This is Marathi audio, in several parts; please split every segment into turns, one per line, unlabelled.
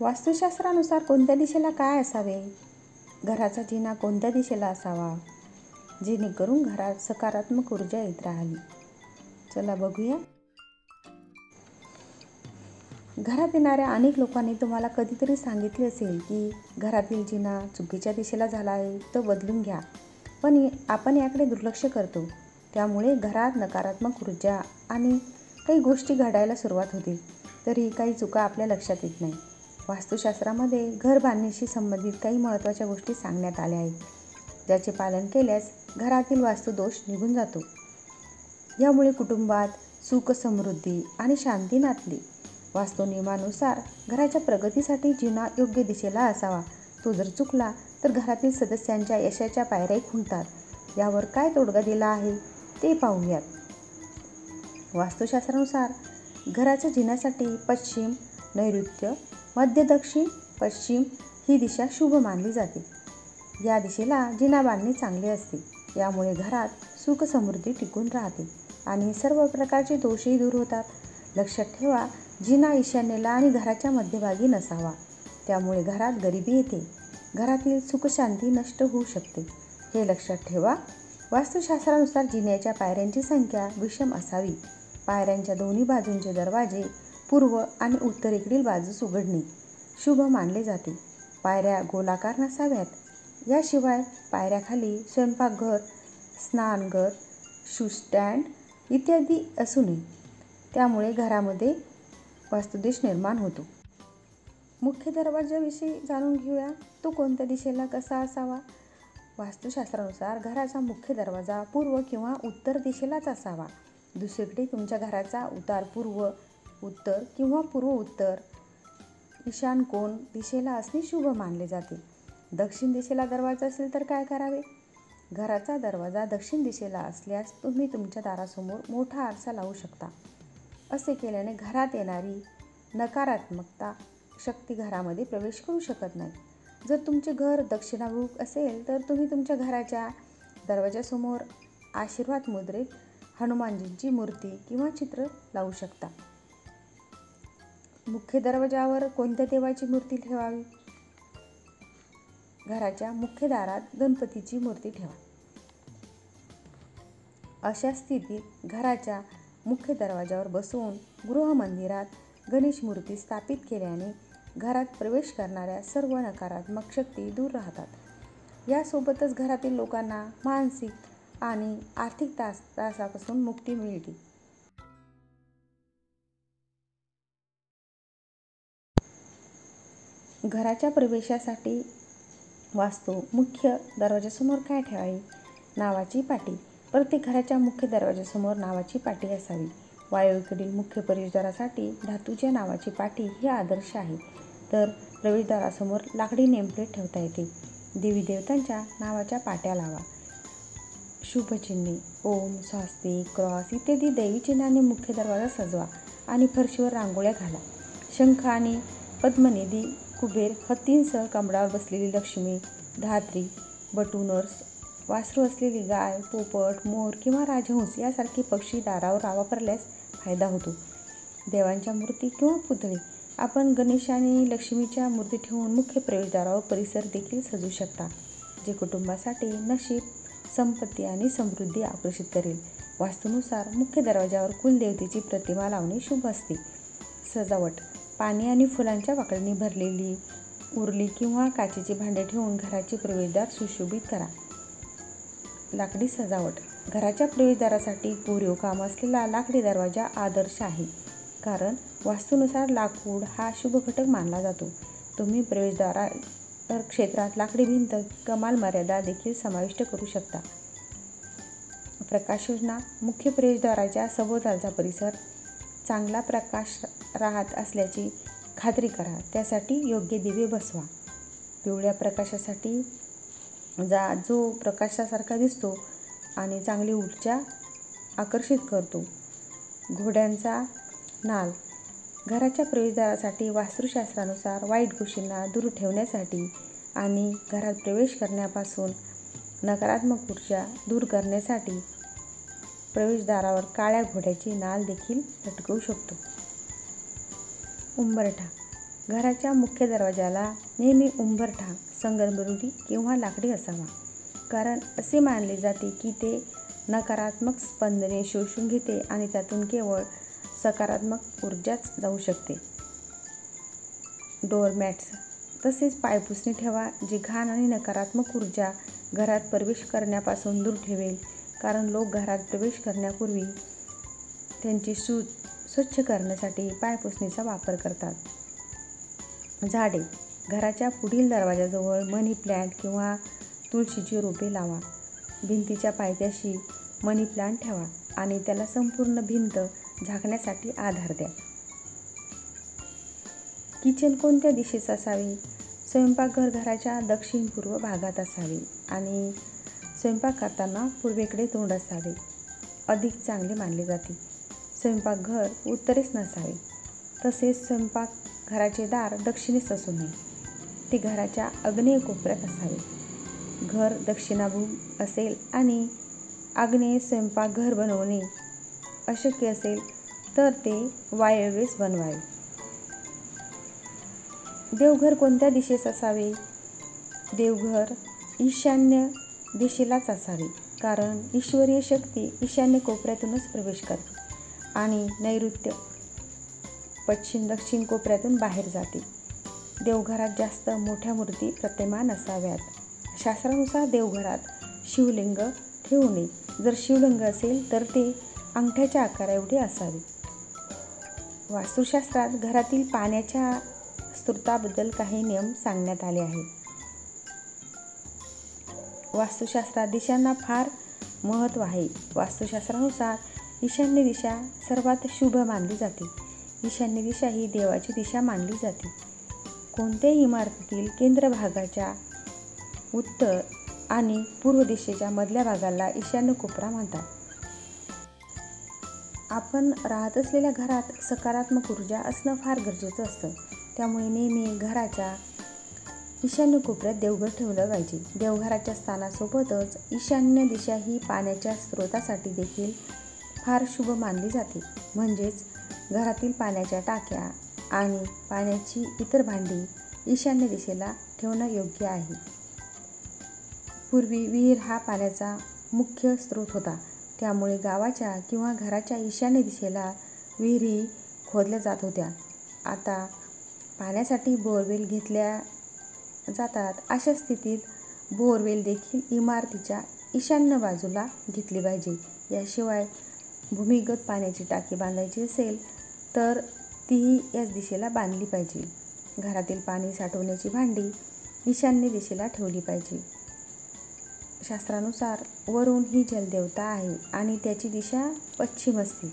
वास्तुशास्त्रानुसार कोणत्या दिशेला काय असावे? घराचा जिना कोणत्या दिशेला असावा जेणेकरून घरात सकारात्मक ऊर्जा येत राहावी? चला बघूया. घरात येणाऱ्या अनेक लोकांनी तुम्हाला कधीतरी सांगितले असेल की घरातील जिना चुकीच्या दिशेला झाला आहे, तो बदलून घ्या. पण आपण याकडे दुर्लक्ष करतो. त्यामुळे घरात नकारात्मक ऊर्जा आणि काही गोष्टी घडायला सुरुवात होतील. तरीही काही चुका आपल्या लक्षात येत नाही. वास्तुशास्त्रामध्ये घर बांधणीशी संबंधित काही महत्त्वाच्या गोष्टी सांगण्यात आल्या आहेत, ज्याचे पालन केल्यास घरातील वास्तुदोष निघून जातो. यामुळे कुटुंबात सुख, समृद्धी आणि शांती नांदते. वास्तुनियमानुसार घराच्या प्रगतीसाठी जिना योग्य दिशेला असावा. तो जर चुकला तर घरातील सदस्यांच्या यशाच्या पायऱ्या खुंटतात. यावर काय तोडगा दिला आहे ते पाहूयात. वास्तुशास्त्रानुसार घराच्या जिन्यासाठी पश्चिम, नैऋत्य, मध्य, दक्षिण, पश्चिम ही दिशा शुभ मानली जाते. या दिशेला जिना बांधणे चांगले असते. यामुळे घरात सुख, समृद्धी टिकून राहते आणि सर्व प्रकारचे दोषही दूर होतात. लक्षात ठेवा, जिना ईशान्येला आणि घराच्या मध्यभागी नसावा. त्यामुळे घरात गरिबी येते. घरातील सुखशांती नष्ट होऊ शकते. हे लक्षात ठेवा. वास्तुशास्त्रानुसार जिन्याच्या पायऱ्यांची संख्या विषम असावी. पायऱ्यांच्या दोन्ही बाजूंचे दरवाजे पूर्व आणि उत्तरेकडील बाजूस उघडणे शुभ मानले जाते. पायऱ्या गोलाकार नसाव्यात. याशिवाय पायऱ्याखाली स्वयंपाकघर, स्नानघर, शू स्टँड इत्यादी असू नये. त्यामुळे घरामध्ये वास्तुदोष निर्माण होतो. मुख्य दरवाजाविषयी जाणून घेऊया. तो कोणत्या दिशेला कसा असावा? वास्तुशास्त्रानुसार घराचा मुख्य दरवाजा पूर्व किंवा उत्तर दिशेलाच असावा. दुसरीकडे तुमच्या घराचा उतार पूर्व, उत्तर किंवा पूर्व उत्तर, ईशान कोण दिशेला असणे शुभ मानले जाते. दक्षिण दिशेला दरवाजा असेल तर काय करावे? घराचा दरवाजा दक्षिण दिशेला असल्यास तुम्ही तुमच्या दारासमोर मोठा आरसा लावू शकता. असे केल्याने घरात येणारी नकारात्मकता शक्ती घरामध्ये प्रवेश करू शकत नाही. जर तुमचे घर दक्षिणाभिमुख असेल तर तुम्ही तुमच्या घराच्या दरवाजासमोर आशीर्वाद मुद्रेत हनुमानजींची मूर्ती किंवा चित्र लावू शकता. मुख्य दरवाजावर कोणत्या देवाची मूर्ती ठेवावी? घराच्या मुख्य दारात गणपतीची मूर्ती ठेवा. अशा स्थितीत घराच्या मुख्य दरवाजावर बसवून गृहमंदिरात गणेश मूर्ती स्थापित केल्याने घरात प्रवेश करणाऱ्या सर्व नकारात्मक शक्ती दूर राहतात. यासोबतच घरातील लोकांना मानसिक आणि आर्थिक त्रासापासून मुक्ती मिळते. घराच्या प्रवेशासाठी वास्तू मुख्य दरवाजासमोर काय ठेवावे? नावाची पाटी. प्रत्येक घराच्या मुख्य दरवाजासमोर नावाची पाटी असावी. वायव्येकडील मुख्य प्रवेशद्वारासाठी धातूच्या नावाची पाटी ही आदर्श आहे. तर प्रवेशद्वारासमोर लाकडी नेमप्लेट ठेवता येते. देवी देवतांच्या नावाच्या पाट्या लावा. शुभचिन्हे ओम, स्वस्तिक, क्रॉस इत्यादी दैवी चिन्हांनी मुख्य दरवाजा सजवा आणि फरशीवर रांगोळ्या घाला. शंख आणि पद्मनिधी, कुबेर, हत्तींसह कमळावर बसलेली लक्ष्मी, धात्री, बटूनर्स, वासरू असलेली गाय, पोपट, मोर किंवा राजहंस यासारखे पक्षी दारावर वापरल्यास फायदा होतो. देवांच्या मूर्ती किंवा पुतळे. आपण गणेश आणि लक्ष्मीच्या मूर्ती ठेवून मुख्य प्रवेशद्वारावर परिसर देखील सजवू शकता, जे कुटुंबासाठी नशीब, संपत्ती आणि समृद्धी आकर्षित करेल. वास्तूनुसार मुख्य दरवाजावर कुलदेवतेची प्रतिमा लावणे शुभ असते. सजावट. पाणी आणि फुलांच्या पाकळ्यांनी भरलेली उरली किंवा काचेची भांडे ठेवून घराचे प्रवेशद्वार सुशोभित करा. लाकडी सजावट. घराच्या प्रवेशद्वारासाठी कोरीव काम असलेला लाकडी दरवाजा आदर्श आहे, कारण वास्तूनुसार लाकूड हा शुभ घटक मानला जातो. तुम्ही प्रवेशद्वार क्षेत्रात लाकडी भिंत, कमाल मर्यादा देखील समाविष्ट करू शकता. प्रकाशयोजना. मुख्य प्रवेशद्वाराच्या सभोवतालचा परिसर चांगला प्रकाश राहत असल्याची खात्री करा. त्यासाठी योग्य दिवे बसवा. पिवळ्या प्रकाशासाठी जो प्रकाशासारखा दिसतो आणि चांगली ऊर्जा आकर्षित करतो. घोड्यांचा नाल. घराच्या प्रवेशद्वारासाठी वास्तुशास्त्रानुसार वाईट गोष्टींना दूर ठेवण्यासाठी आणि घरात प्रवेश करण्यापासून नकारात्मक ऊर्जा दूर करण्यासाठी प्रवेशद्वारावर काळ्या घोड्याची नाल देखील लटकवू शकतो. उंबरठा. घराच्या मुख्य दरवाजाला नेहमी उंबरठा, संगमरवरी किंवा लाकडी असावा, कारण असे मानले जाते की ते नकारात्मक स्पंदने शोषून घेते आणि त्यातून केवळ सकारात्मक ऊर्जाच जाऊ शकते. डोअरमॅट्स तसेच पायपुसणी ठेवा, जी घाण आणि नकारात्मक ऊर्जा घरात प्रवेश करण्यापासून दूर ठेवेल, कारण लोक घरात प्रवेश करण्यापूर्वी त्यांची स्वच्छ करण्यासाठी पायपुसणीचा वापर करतात. झाडे घराच्या पुढील दरवाजाजवळ मनी प्लॅन्ट किंवा तुळशीची रोपे लावा. भिंतीच्या पायथ्याशी मनी प्लांट ठेवा आणि त्याला संपूर्ण भिंत झाकण्यासाठी आधार द्या. किचन कोणत्या दिशेस असावे? स्वयंपाकघर घराच्या दक्षिण-पूर्व भागात असावे आणि स्वयंपाक करताना पूर्वेकडे तोंड असावे. अधिक चांगले मानले जाते. स्वयंपाकघर उत्तरेस नसावे. तसेच स्वयंपाकघराचे दार दक्षिणेस असू नये. ते घराच्या आग्नेय कोपऱ्यात असावे. घर दक्षिणाभिमुख असेल आणि आग्नेय स्वयंपाकघर बनवणे अशक्य असेल तर ते वायव्येस बनवावे. देवघर कोणत्या दिशेस असावे? देवघर ईशान्य दिशेलाच असावे, कारण ईश्वरीय शक्ती ईशान्य कोपऱ्यातूनच प्रवेश करते आणि नैऋत्य, पश्चिम, दक्षिण कोपऱ्यातून बाहेर जाते. देवघरात जास्त मोठ्या मूर्ती, प्रतिमा नसाव्यात. शास्त्रानुसार देवघरात शिवलिंग ठेवू नये. जर शिवलिंग असेल तर ते अंगठ्याच्या आकाराएवढे असावे. वास्तुशास्त्रात घरातील पाण्याच्या स्रोताबद्दल काही नियम सांगण्यात आले आहेत. वास्तुशास्त्रात दिशांना फार महत्त्व आहे. वास्तुशास्त्रानुसार ईशान्य दिशा सर्वात शुभ मानली जाते. ईशान्य दिशा ही देवाची दिशा मानली जाते. कोणत्याही इमारतीतील केंद्र भागाच्या उत्तर आणि पूर्व दिशेच्या मधल्या भागाला ईशान्य कोपरा म्हणतात. आपण राहत असलेल्या घरात सकारात्मक ऊर्जा असणं फार गरजेचं असतं. त्यामुळे नेहमी घराच्या ईशान्य कोपऱ्यात देवघर ठेवलं पाहिजे. देवघराच्या स्थानासोबतच ईशान्य दिशा ही पाण्याच्या स्रोतासाठी देखील फार शुभ मानली जाते. म्हणजेच घरातील पाण्याच्या टाक्या आणि पाण्याची इतर भांडी ईशान्य दिशेला ठेवणं योग्य आहे. पूर्वी विहीर हा पाण्याचा मुख्य स्रोत होता. त्यामुळे गावाच्या किंवा घराच्या ईशान्य दिशेला विहिरी खोदल्या जात होत्या. आता पाण्यासाठी बोरवेल घेतल्या जातात. अशा स्थितीत बोरवेल देखील इमारतीच्या ईशान्य बाजूला घेतली पाहिजे. याशिवाय भूमिगत पाण्याची टाकी बांधायची असेल तर तीही याच दिशेला बांधली पाहिजे. घरातील पाणी साठवण्याची भांडी ईशान्य दिशेला ठेवली पाहिजे. शास्त्रानुसार वरुण ही जलदेवता आहे आणि त्याची दिशा पश्चिम असते,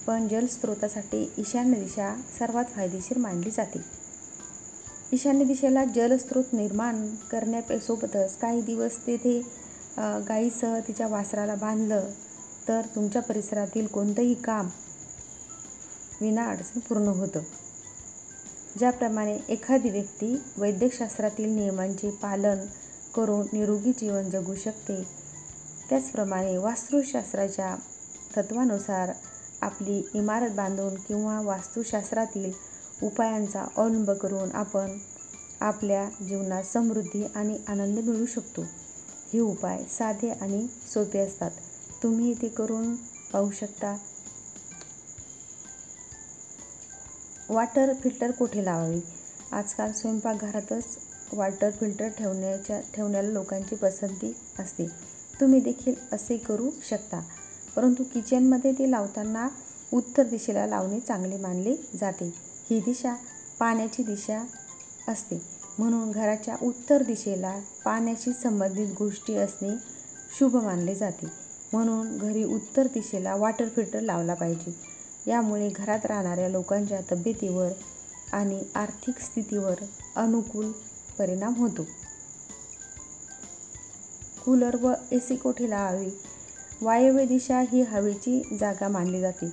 पण जलस्रोतासाठी ईशान्य दिशा सर्वात फायदेशीर मानली जाते. ईशान्य दिशेला जलस्रोत निर्माण करण्यासोबतच काही दिवस तेथे गायीसह तिच्या वासराला बांधलं तर तुमच्या परिसरातील कोणतंही काम विनाअडचण पूर्ण होतं. ज्याप्रमाणे एखादी व्यक्ती वैद्यकशास्त्रातील नियमांचे पालन करून निरोगी जीवन जगू शकते, त्याचप्रमाणे वास्तुशास्त्राच्या तत्वानुसार आपली इमारत बांधून किंवा वास्तुशास्त्रातील उपायांचा अवलंब करून आपण आपल्या जीवनात समृद्धी आणि आनंद मिळवू शकतो. हे उपाय साधे आणि सोपे असतात. तुम्ही ते करून पाहू शकता. वॉटर फिल्टर कुठे लावावे? आजकाल स्वयंपाकघरातच वॉटर फिल्टर ठेवण्याला लोकांची पसंती असते. तुम्ही देखील असे करू शकता, परंतु किचनमध्ये ते लावताना उत्तर दिशेला लावणे चांगले मानले जाते. ही दिशा पाण्याची दिशा असते, म्हणून घराच्या उत्तर दिशेला पाण्याशी संबंधित गोष्टी असणे शुभ मानले जाते. म्हणून घरी उत्तर दिशेला वॉटर फिल्टर लावला पाहिजे. यामुळे घरात राहणाऱ्या लोकांच्या तब्येतीवर आणि आर्थिक स्थितीवर अनुकूल परिणाम होतो. कूलर व AC कोठे लावावे? वायव्य दिशा ही हवेची जागा मानली जाते.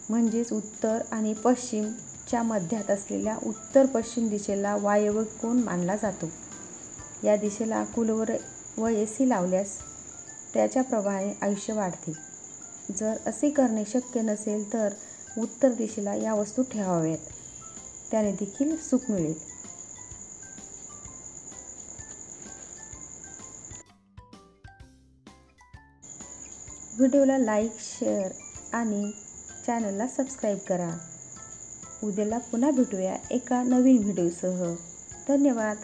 म्हणजेच उत्तर आणि पश्चिमच्या मध्यात असलेल्या उत्तर पश्चिम दिशेला वायव्य कोन मानला जातो. या दिशेला कूलर व AC लावल्यास त्याच्या प्रभावाने आयुष्य वाढते. जर असे करणे शक्य नसेल तर उत्तर दिशेला या वस्तू ठेवाव्यात. त्याने देखील सुख मिळेल. व्हिडिओला लाईक, शेअर आणि चॅनलला सबस्क्राईब करा. उद्याला पुन्हा भेटूया एका नवीन व्हिडिओसह. धन्यवाद.